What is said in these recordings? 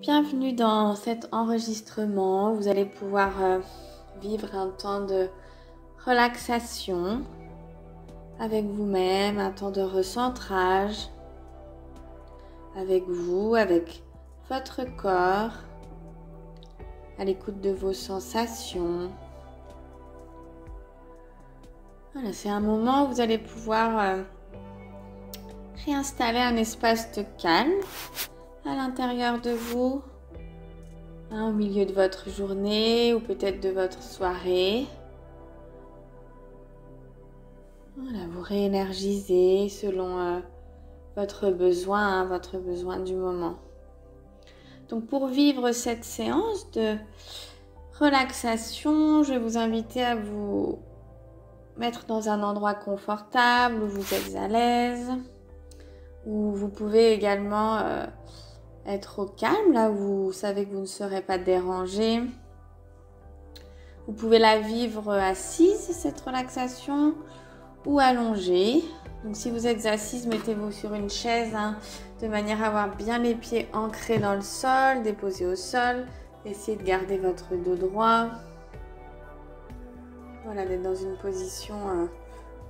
Bienvenue dans cet enregistrement. Vous allez pouvoir vivre un temps de relaxation avec vous-même, un temps de recentrage avec vous, avec votre corps, à l'écoute de vos sensations. Voilà, c'est un moment où vous allez pouvoir réinstaller un espace de calme à l'intérieur de vous, au milieu de votre journée ou peut-être de votre soirée. Voilà, vous réénergisez selon votre besoin du moment. Donc pour vivre cette séance de relaxation, je vais vous inviter à vous mettre dans un endroit confortable où vous êtes à l'aise, où vous pouvez également être au calme, là où vous savez que vous ne serez pas dérangé. Vous pouvez la vivre assise, cette relaxation, ou allongée. Donc si vous êtes assise, mettez-vous sur une chaise de manière à avoir bien les pieds ancrés dans le sol, déposés au sol. Essayez de garder votre dos droit. Voilà, d'être dans une position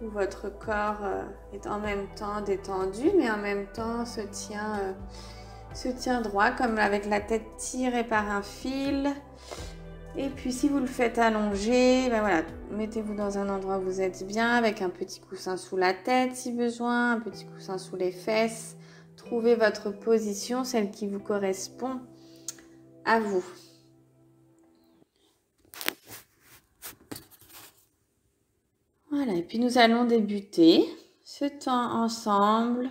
où votre corps est en même temps détendu, mais en même temps se tient droit, comme avec la tête tirée par un fil. Et puis si vous le faites allonger, voilà, mettez-vous dans un endroit où vous êtes bien, avec un petit coussin sous la tête si besoin, un petit coussin sous les fesses. Trouvez votre position, celle qui vous correspond à vous. Voilà, et puis nous allons débuter ce temps ensemble.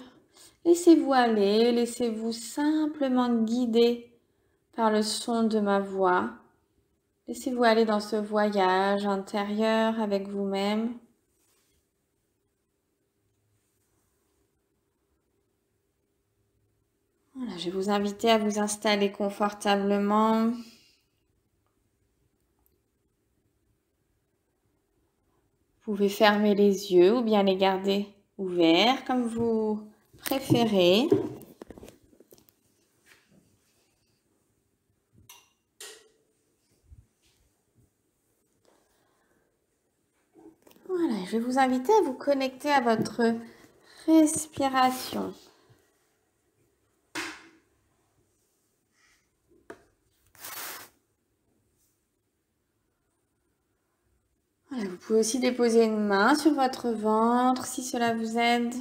Laissez-vous aller, laissez-vous simplement guider par le son de ma voix. Laissez-vous aller dans ce voyage intérieur avec vous-même. Voilà, je vais vous inviter à vous installer confortablement. Vous pouvez fermer les yeux ou bien les garder ouverts comme vous préférez. Voilà, je vais vous inviter à vous connecter à votre respiration. Voilà, vous pouvez aussi déposer une main sur votre ventre si cela vous aide.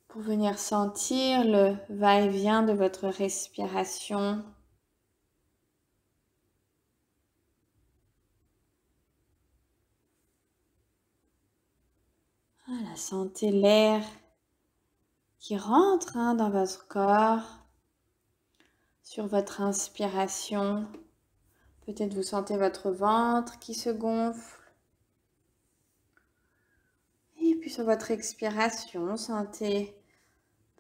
Pour venir sentir le va-et-vient de votre respiration. Voilà, sentez l'air qui rentre dans votre corps. Sur votre inspiration, peut-être vous sentez votre ventre qui se gonfle. Et puis sur votre expiration, sentez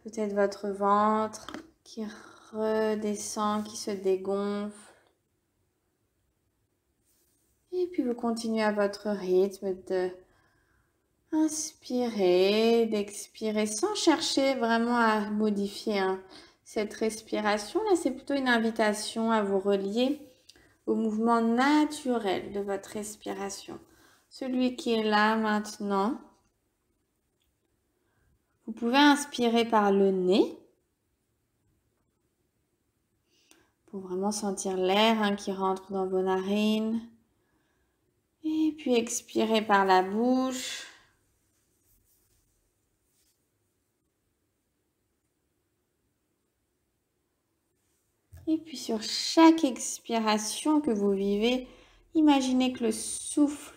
peut-être votre ventre qui redescend, qui se dégonfle. Et puis vous continuez à votre rythme de inspirer, d'expirer sans chercher vraiment à modifier cette respiration. Là, c'est plutôt une invitation à vous relier au mouvement naturel de votre respiration. Celui qui est là maintenant. Vous pouvez inspirer par le nez pour vraiment sentir l'air qui rentre dans vos narines. Et puis expirer par la bouche. Et puis sur chaque expiration que vous vivez, imaginez que le souffle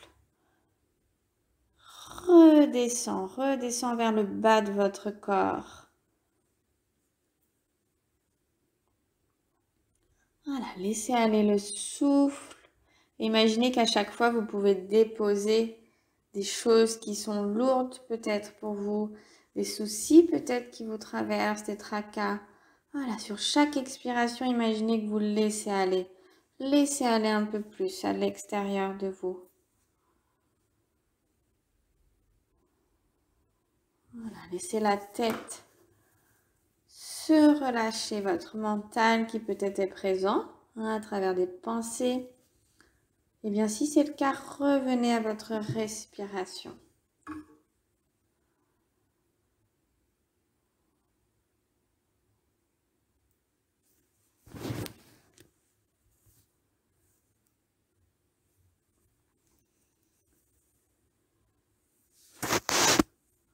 redescend vers le bas de votre corps. Voilà, laissez aller le souffle. Imaginez qu'à chaque fois, vous pouvez déposer des choses qui sont lourdes peut-être pour vous, des soucis peut-être qui vous traversent, des tracas. Voilà, sur chaque expiration, imaginez que vous laissez aller. Laissez aller un peu plus à l'extérieur de vous. Voilà, laissez la tête de relâcher votre mental qui peut-être est présent à travers des pensées. Et bien, si c'est le cas, revenez à votre respiration.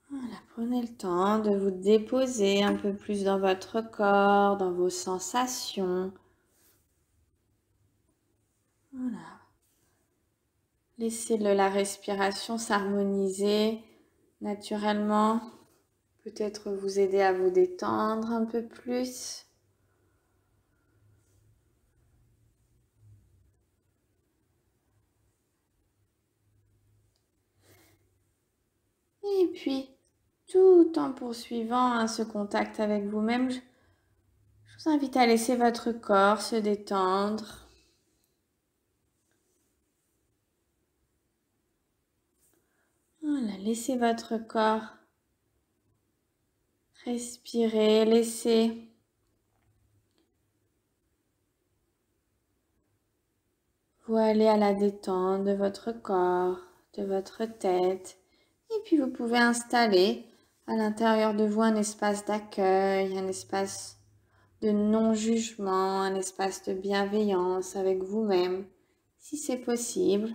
Voilà, prenez le temps de vous déposer un peu plus dans votre corps, dans vos sensations. Voilà. Laissez la respiration s'harmoniser naturellement. Peut-être vous aider à vous détendre un peu plus. Et puis, tout en poursuivant ce contact avec vous-même, je vous invite à laisser votre corps se détendre. Voilà, laissez votre corps respirer, laissez vous aller à la détente de votre corps, de votre tête. Et puis vous pouvez installer à l'intérieur de vous un espace d'accueil, un espace de non-jugement, un espace de bienveillance avec vous-même, si c'est possible.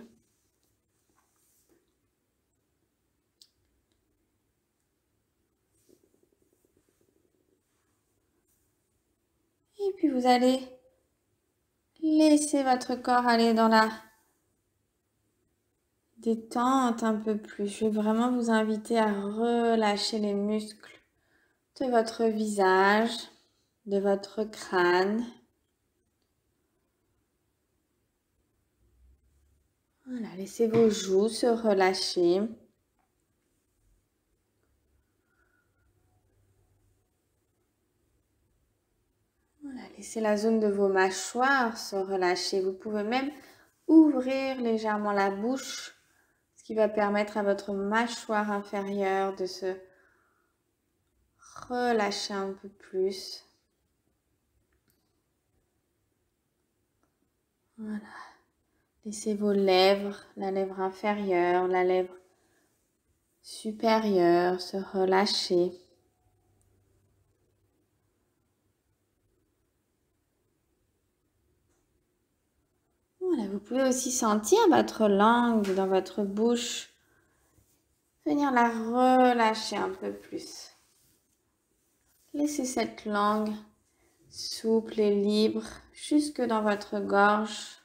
Et puis vous allez laisser votre corps aller dans la détente un peu plus. Je vais vraiment vous inviter à relâcher les muscles de votre visage, de votre crâne. Voilà, laissez vos joues se relâcher. Voilà, laissez la zone de vos mâchoires se relâcher. Vous pouvez même ouvrir légèrement la bouche, ce qui va permettre à votre mâchoire inférieure de se relâcher un peu plus. Voilà. Laissez vos lèvres, la lèvre inférieure, la lèvre supérieure se relâcher. Voilà, vous pouvez aussi sentir votre langue dans votre bouche. Venir la relâcher un peu plus. Laissez cette langue souple et libre jusque dans votre gorge.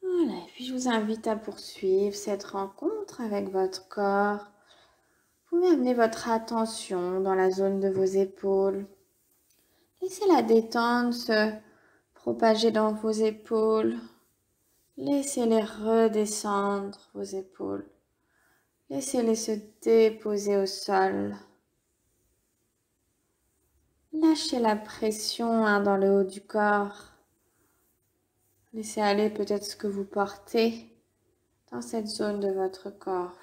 Voilà, et puis je vous invite à poursuivre cette rencontre avec votre corps. Vous pouvez amener votre attention dans la zone de vos épaules. Laissez la détente se propager dans vos épaules. Laissez-les redescendre, vos épaules. Laissez-les se déposer au sol. Lâchez la pression dans le haut du corps. Laissez aller peut-être ce que vous portez dans cette zone de votre corps.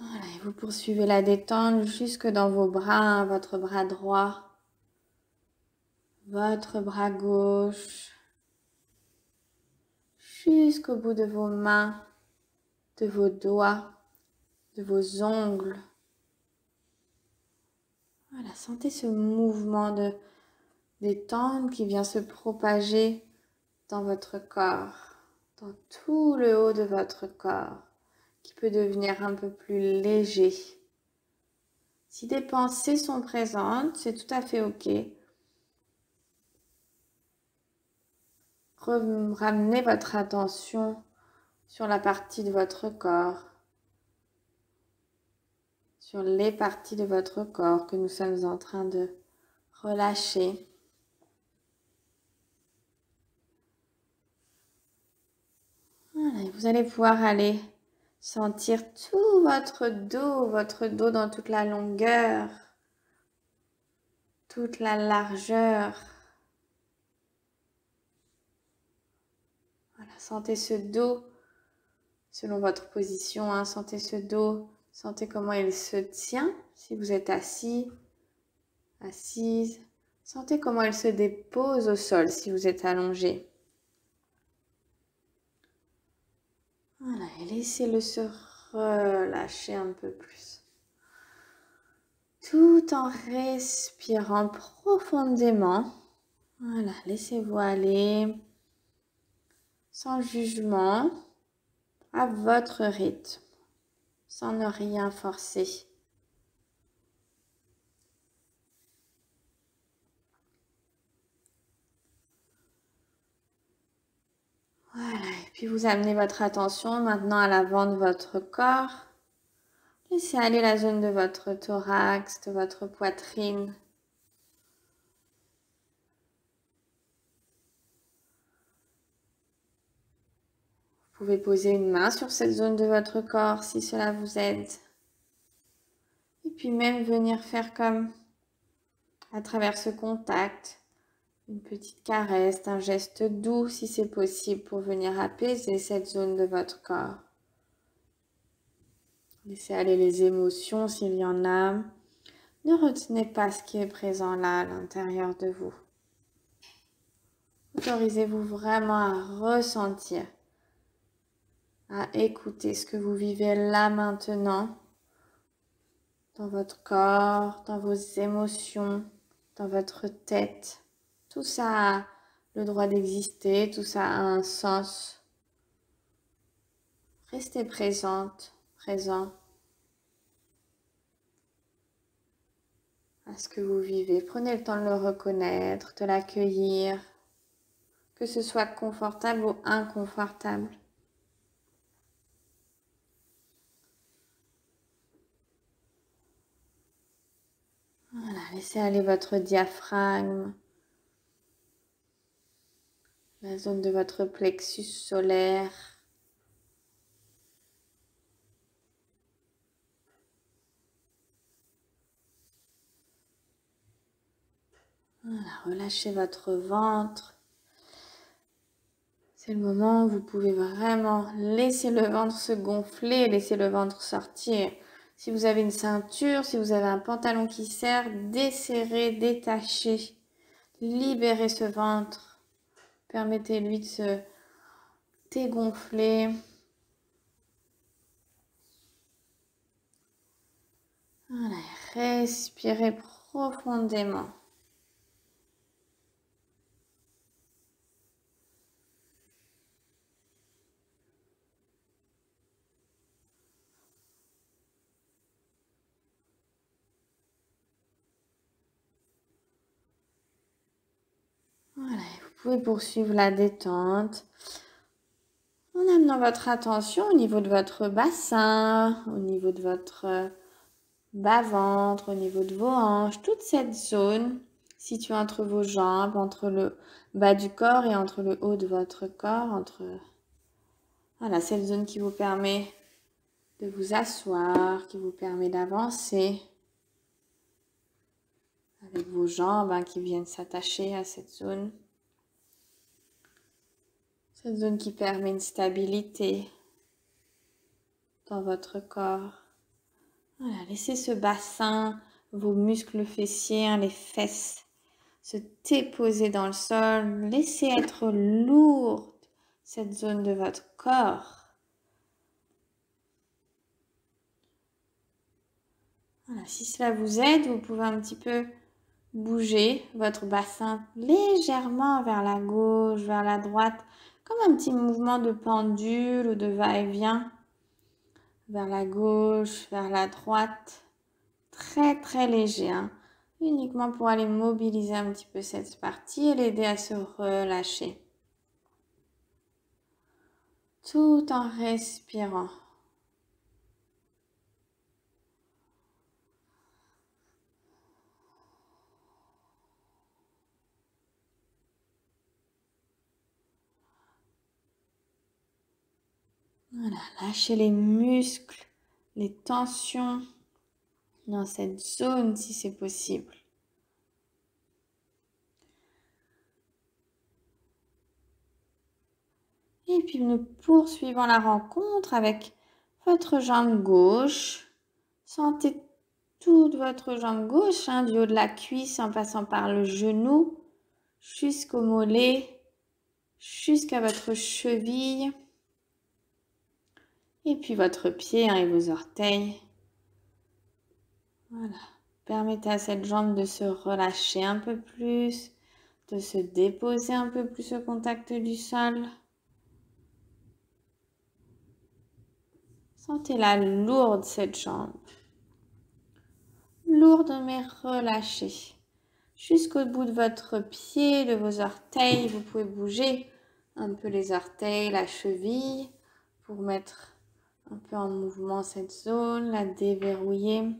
Voilà, et vous poursuivez la détente jusque dans vos bras, votre bras droit, votre bras gauche, jusqu'au bout de vos mains, de vos doigts, de vos ongles. Voilà, sentez ce mouvement de détente qui vient se propager dans votre corps, dans tout le haut de votre corps, qui peut devenir un peu plus léger. Si des pensées sont présentes, c'est tout à fait OK. Ramenez votre attention sur la partie de votre corps, sur les parties de votre corps que nous sommes en train de relâcher. Voilà, et vous allez pouvoir aller sentir tout votre dos dans toute la longueur toute la largeur. Voilà, sentez ce dos selon votre position, hein. Sentez ce dos, sentez comment il se tient si vous êtes assis, assise. Sentez comment il se dépose au sol si vous êtes allongé. Voilà, et laissez-le se relâcher un peu plus. Tout en respirant profondément. Voilà, laissez-vous aller sans jugement, à votre rythme, sans ne rien forcer. Voilà, et puis vous amenez votre attention maintenant à l'avant de votre corps. Laissez aller la zone de votre thorax, de votre poitrine. Vous pouvez poser une main sur cette zone de votre corps si cela vous aide. Et puis même venir faire comme à travers ce contact, une petite caresse, un geste doux si c'est possible pour venir apaiser cette zone de votre corps. Laissez aller les émotions s'il y en a. Ne retenez pas ce qui est présent là à l'intérieur de vous. Autorisez-vous vraiment à ressentir, à écouter ce que vous vivez là maintenant, dans votre corps, dans vos émotions, dans votre tête. Tout ça a le droit d'exister, tout ça a un sens. Restez présente, présent à ce que vous vivez. Prenez le temps de le reconnaître, de l'accueillir, que ce soit confortable ou inconfortable. Voilà, laissez aller votre diaphragme, la zone de votre plexus solaire. Voilà, relâchez votre ventre. C'est le moment où vous pouvez vraiment laisser le ventre se gonfler, laisser le ventre sortir. Si vous avez une ceinture, si vous avez un pantalon qui serre, desserrez, détachez, libérez ce ventre. Permettez-lui de se dégonfler. Voilà, respirez profondément. Voilà, vous pouvez poursuivre la détente en amenant votre attention au niveau de votre bassin, au niveau de votre bas-ventre, au niveau de vos hanches, toute cette zone située entre vos jambes, entre le bas du corps et entre le haut de votre corps, voilà, cette zone qui vous permet de vous asseoir, qui vous permet d'avancer avec vos jambes qui viennent s'attacher à cette zone. Cette zone qui permet une stabilité dans votre corps. Voilà, laissez ce bassin, vos muscles fessiers, les fesses, se déposer dans le sol. Laissez être lourde cette zone de votre corps. Voilà, si cela vous aide, vous pouvez un petit peu bouger votre bassin légèrement vers la gauche, vers la droite, comme un petit mouvement de pendule ou de va-et-vient. Vers la gauche, vers la droite. Très très léger, uniquement pour aller mobiliser un petit peu cette partie et l'aider à se relâcher. Tout en respirant. Voilà, lâchez les muscles, les tensions dans cette zone si c'est possible. puis nous poursuivons la rencontre avec votre jambe gauche. Sentez toute votre jambe gauche, du haut de la cuisse en passant par le genou jusqu'au mollet, jusqu'à votre cheville. Et puis votre pied et vos orteils. Voilà. Permettez à cette jambe de se relâcher un peu plus, de se déposer un peu plus au contact du sol. Sentez-la lourde, cette jambe. Lourde mais relâchée. Jusqu'au bout de votre pied, de vos orteils, vous pouvez bouger un peu les orteils, la cheville pour mettre un peu en mouvement cette zone, la déverrouiller.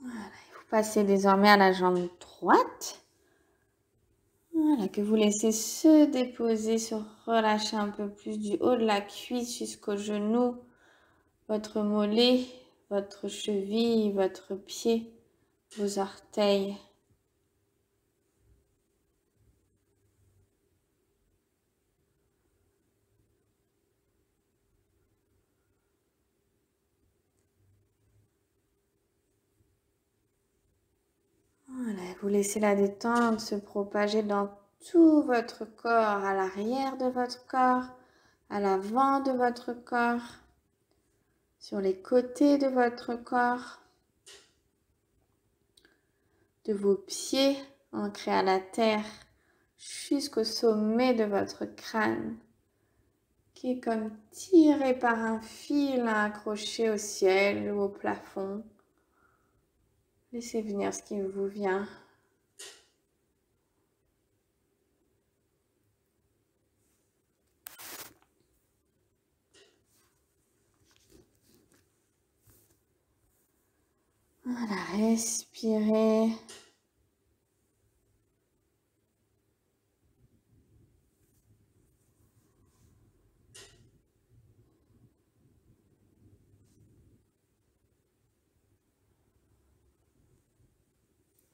Voilà, vous passez désormais à la jambe droite. Voilà, que vous laissez se déposer, se relâcher un peu plus du haut de la cuisse jusqu'au genou, votre mollet, votre cheville, votre pied, vos orteils. Voilà, vous laissez la détente se propager dans tout votre corps, à l'arrière de votre corps, à l'avant de votre corps, sur les côtés de votre corps, de vos pieds ancrés à la terre jusqu'au sommet de votre crâne, qui est comme tiré par un fil accroché au ciel ou au plafond. Laissez venir ce qui vous vient. Voilà, respirez.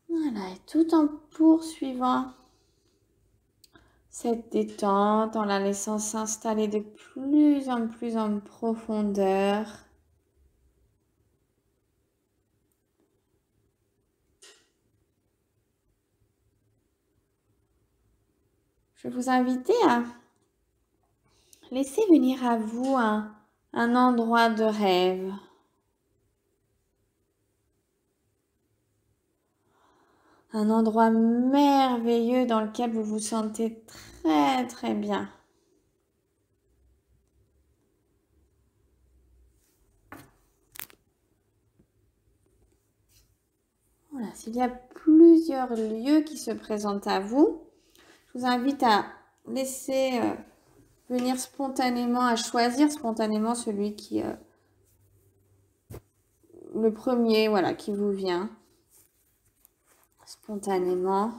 Voilà, et tout en poursuivant cette détente, en la laissant s'installer de plus en profondeur. Je vais vous inviter à laisser venir à vous un endroit de rêve. Un endroit merveilleux dans lequel vous vous sentez très bien. Voilà, s'il y a plusieurs lieux qui se présentent à vous, je vous invite à laisser venir spontanément, à choisir spontanément celui qui le premier, voilà, qui vous vient spontanément.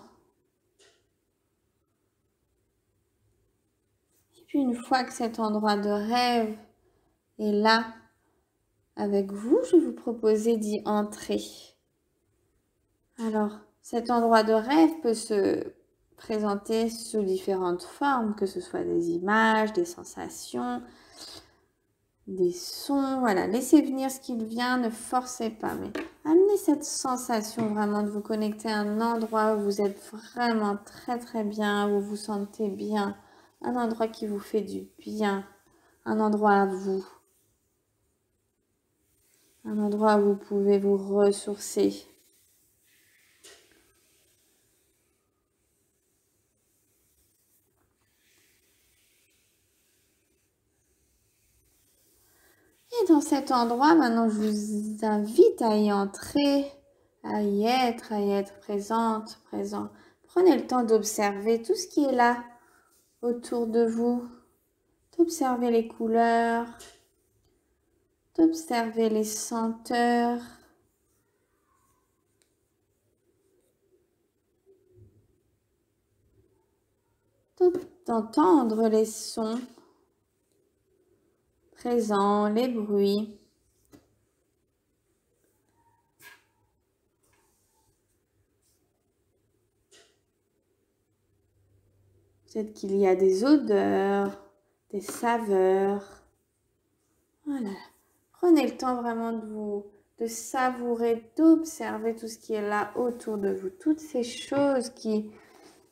Et puis une fois que cet endroit de rêve est là avec vous, je vais vous proposer d'y entrer. Alors, cet endroit de rêve peut se présenter sous différentes formes, que ce soit des images, des sensations, des sons. Voilà, laissez venir ce qui vient, ne forcez pas, mais amenez cette sensation vraiment de vous connecter à un endroit où vous êtes vraiment très bien, où vous vous sentez bien, un endroit qui vous fait du bien, un endroit à vous, un endroit où vous pouvez vous ressourcer. Et dans cet endroit, maintenant, je vous invite à y entrer, à y être présente, présent. Prenez le temps d'observer tout ce qui est là, autour de vous, d'observer les couleurs, d'observer les senteurs, d'entendre les sons présents, les bruits. Peut-être qu'il y a des odeurs, des saveurs. Voilà. Prenez le temps vraiment de savourer, d'observer tout ce qui est là autour de vous. Toutes ces choses qui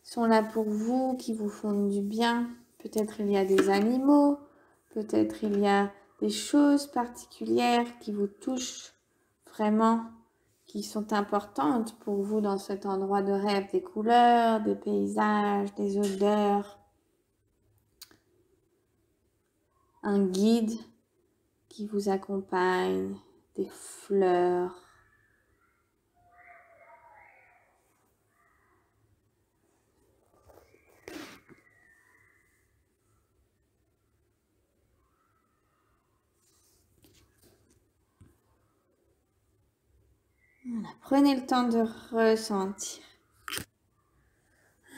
sont là pour vous, qui vous font du bien. Peut-être il y a des animaux, peut-être il y a des choses particulières qui vous touchent vraiment, qui sont importantes pour vous dans cet endroit de rêve. Des couleurs, des paysages, des odeurs. Un guide qui vous accompagne, des fleurs. Voilà, prenez le temps de ressentir.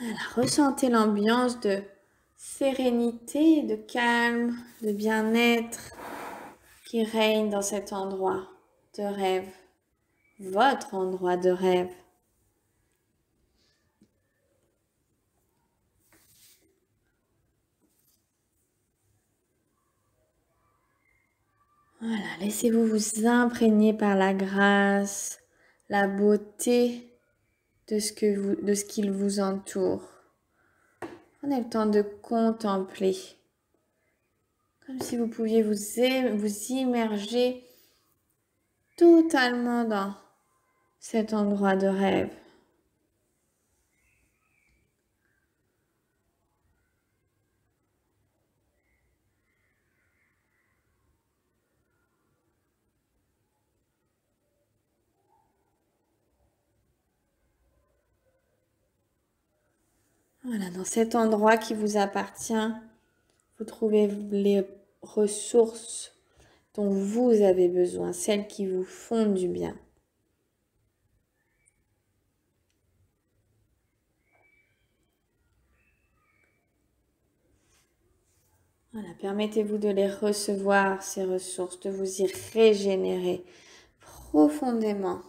Voilà, ressentez l'ambiance de sérénité, de calme, de bien-être qui règne dans cet endroit de rêve, votre endroit de rêve. Voilà, laissez-vous vous imprégner par la grâce, la beauté de ce qu'il vous entoure. Prenez le temps de contempler, comme si vous pouviez vous immerger totalement dans cet endroit de rêve. Voilà, dans cet endroit qui vous appartient, vous trouvez les ressources dont vous avez besoin, celles qui vous font du bien. Voilà, permettez-vous de les recevoir, ces ressources, de vous y régénérer profondément.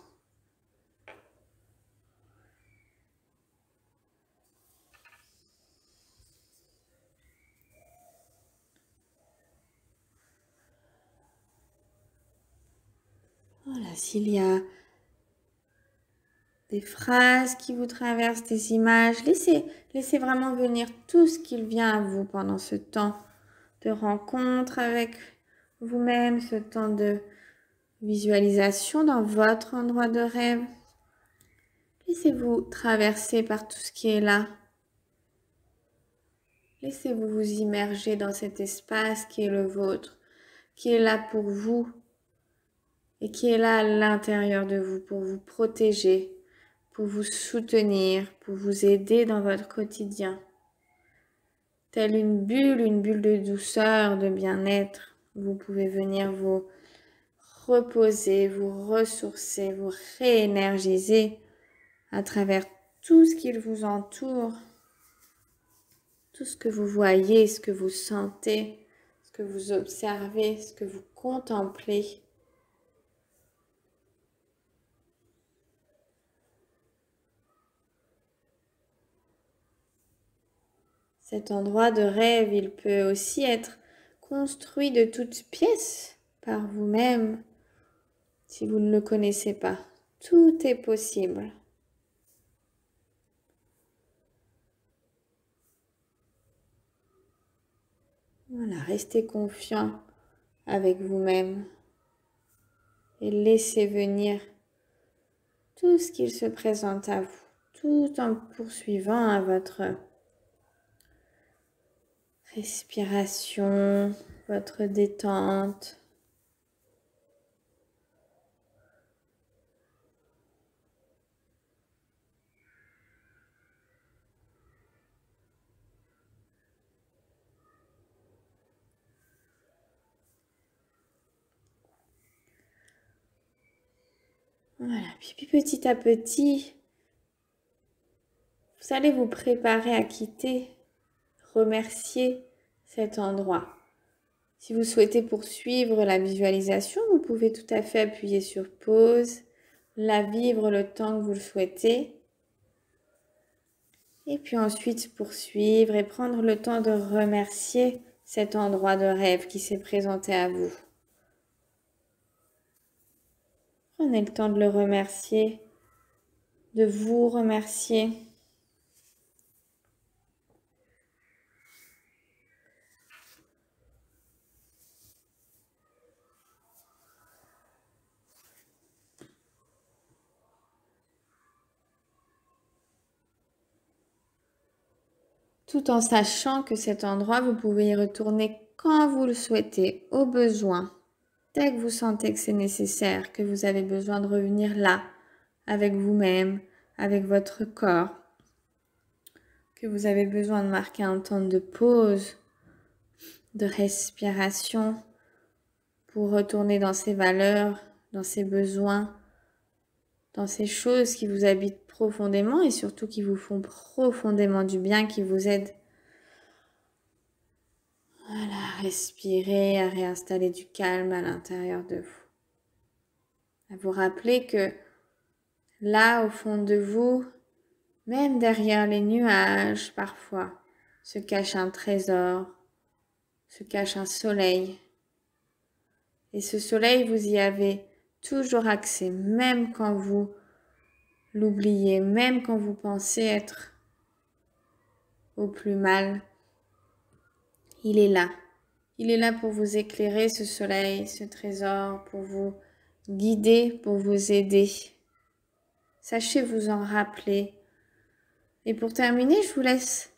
Voilà, s'il y a des phrases qui vous traversent, des images, laissez vraiment venir tout ce qui vient à vous pendant ce temps de rencontre avec vous-même, ce temps de visualisation dans votre endroit de rêve. Laissez-vous traverser par tout ce qui est là. Laissez-vous vous immerger dans cet espace qui est le vôtre, qui est là pour vous et qui est là à l'intérieur de vous pour vous protéger, pour vous soutenir, pour vous aider dans votre quotidien. Telle une bulle de douceur, de bien-être, vous pouvez venir vous reposer, vous ressourcer, vous réénergiser à travers tout ce qui vous entoure, tout ce que vous voyez, ce que vous sentez, ce que vous observez, ce que vous contemplez. Cet endroit de rêve, il peut aussi être construit de toutes pièces par vous-même si vous ne le connaissez pas. Tout est possible. Voilà, restez confiant avec vous-même et laissez venir tout ce qu'il se présente à vous, tout en poursuivant à votre respiration, votre détente. Voilà, puis petit à petit, vous allez vous préparer à quitter, remercier cet endroit. Si vous souhaitez poursuivre la visualisation, vous pouvez tout à fait appuyer sur pause, la vivre le temps que vous le souhaitez. Et puis ensuite poursuivre et prendre le temps de remercier cet endroit de rêve qui s'est présenté à vous. Prenez le temps de le remercier, de vous remercier. Tout en sachant que cet endroit, vous pouvez y retourner quand vous le souhaitez, au besoin. Dès que vous sentez que c'est nécessaire, que vous avez besoin de revenir là, avec vous-même, avec votre corps, que vous avez besoin de marquer un temps de pause, de respiration, pour retourner dans ces valeurs, dans ces besoins, dans ces choses qui vous habitent profondément et surtout qui vous font profondément du bien, qui vous aident à respirer, à réinstaller du calme à l'intérieur de vous. À vous rappeler que là, au fond de vous, même derrière les nuages, parfois, se cache un trésor, se cache un soleil. Et ce soleil, vous y avez toujours accès, même quand vous l'oubliez, même quand vous pensez être au plus mal. Il est là. Il est là pour vous éclairer, ce soleil, ce trésor, pour vous guider, pour vous aider. Sachez vous en rappeler. Et pour terminer, je vous laisse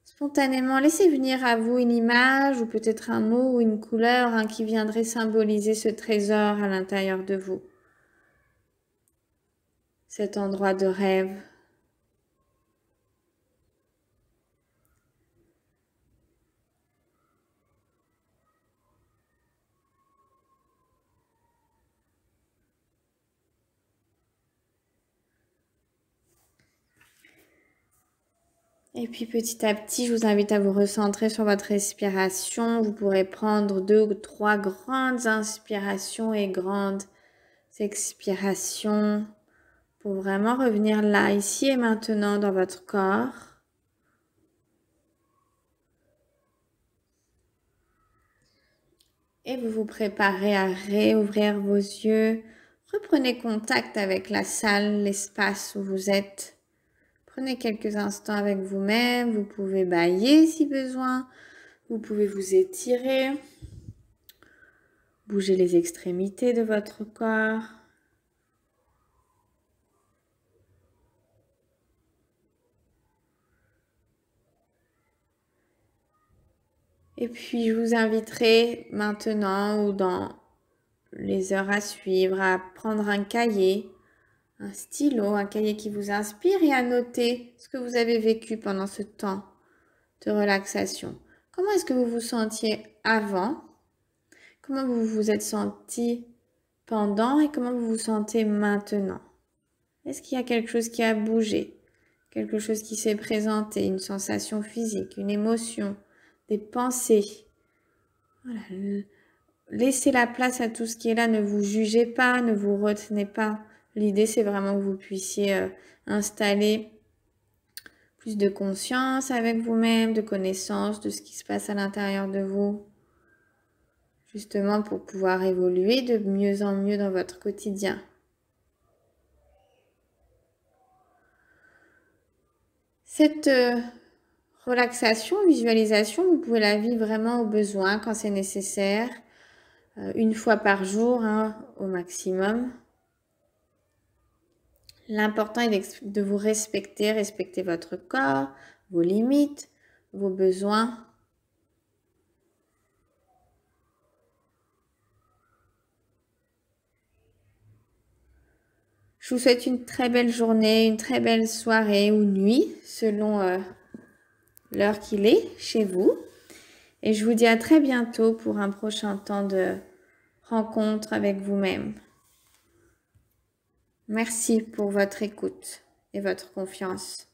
spontanément laisser venir à vous une image ou peut-être un mot ou une couleur qui viendrait symboliser ce trésor à l'intérieur de vous. Cet endroit de rêve. Et puis petit à petit, je vous invite à vous recentrer sur votre respiration. Vous pourrez prendre 2 ou 3 grandes inspirations et grandes expirations pour vraiment revenir là, ici et maintenant dans votre corps. Et vous vous préparez à réouvrir vos yeux. Reprenez contact avec la salle, l'espace où vous êtes. Prenez quelques instants avec vous-même. Vous pouvez bâiller si besoin. Vous pouvez vous étirer. Bougez les extrémités de votre corps. Et puis, je vous inviterai maintenant ou dans les heures à suivre à prendre un cahier, un stylo, un cahier qui vous inspire et à noter ce que vous avez vécu pendant ce temps de relaxation. Comment est-ce que vous vous sentiez avant? Comment vous vous êtes senti pendant et comment vous vous sentez maintenant? Est-ce qu'il y a quelque chose qui a bougé? Quelque chose qui s'est présenté, une sensation physique, une émotion, des pensées? Voilà. Laissez la place à tout ce qui est là, ne vous jugez pas, ne vous retenez pas. L'idée, c'est vraiment que vous puissiez installer plus de conscience avec vous-même, de connaissance de ce qui se passe à l'intérieur de vous, justement pour pouvoir évoluer de mieux en mieux dans votre quotidien. Cette relaxation, visualisation, vous pouvez la vivre vraiment au besoin quand c'est nécessaire, 1 fois par jour au maximum. L'important est de vous respecter, respecter votre corps, vos limites, vos besoins. Je vous souhaite une très belle journée, une très belle soirée ou nuit, selon l'heure qu'il est chez vous. Et je vous dis à très bientôt pour un prochain temps de rencontre avec vous-même. Merci pour votre écoute et votre confiance.